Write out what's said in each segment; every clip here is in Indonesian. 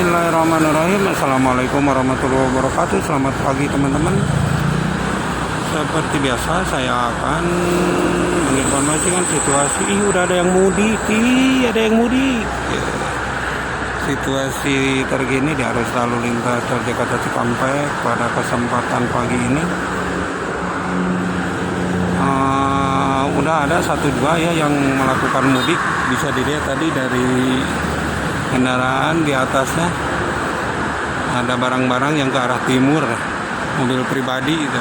Bismillahirrahmanirrahim. Assalamualaikum warahmatullahi wabarakatuh. Selamat pagi teman-teman. Seperti biasa saya akan menginformasikan situasi. Udah ada yang mudik. Ada yang mudik. Situasi terkini di arus lalu lintas tol Jakarta Cikampek pada kesempatan pagi ini. Udah ada 1-2 ya yang melakukan mudik. Bisa dilihat tadi dari kendaraan di atasnya ada barang-barang yang ke arah timur, mobil pribadi gitu.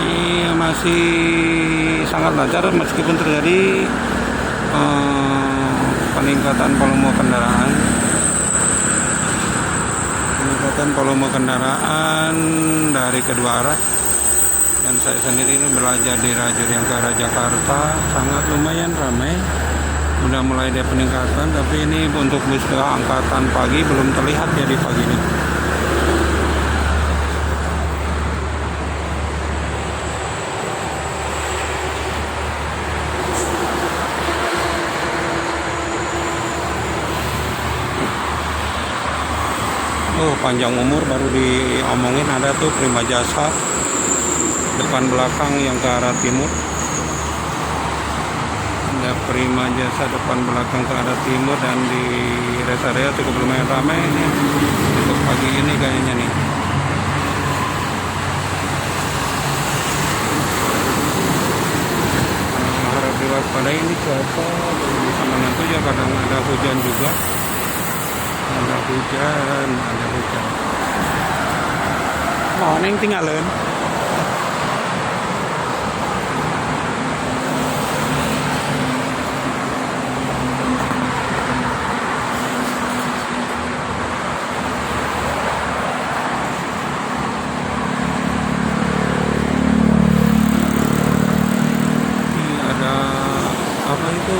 Ini masih sangat lancar meskipun terjadi peningkatan volume kendaraan dari kedua arah. Dan saya sendiri ini belajar di lajur yang ke arah Jakarta, sangat lumayan ramai. Udah mulai ada peningkatan, tapi ini untuk bus angkatan pagi belum terlihat ya di pagi ini. Panjang umur baru diomongin, ada tuh Prima Jasa depan belakang yang ke arah timur. Ada Prima Jasa depan belakang ke arah timur, dan di rest area cukup lumayan ramai ini untuk pagi ini kayaknya nih. Harap diwaspadai, ini cuaca belum bisa menentu ya, kadang ada hujan juga. Ada hujan. Morning tinggalin. Ada apa itu?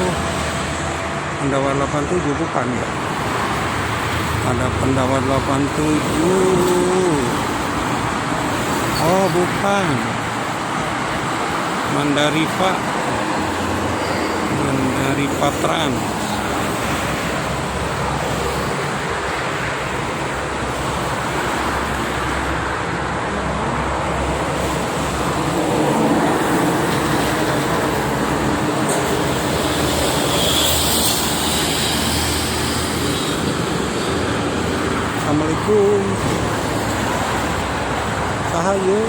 Pendawa 87 bukan ya? Ada Pendawa 87. Oh bukan, Mandariva Trans. Assalamualaikum. Sahayu.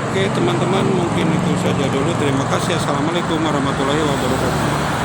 Oke teman-teman, mungkin itu saja dulu. Terima kasih. Assalamualaikum warahmatullahi wabarakatuh.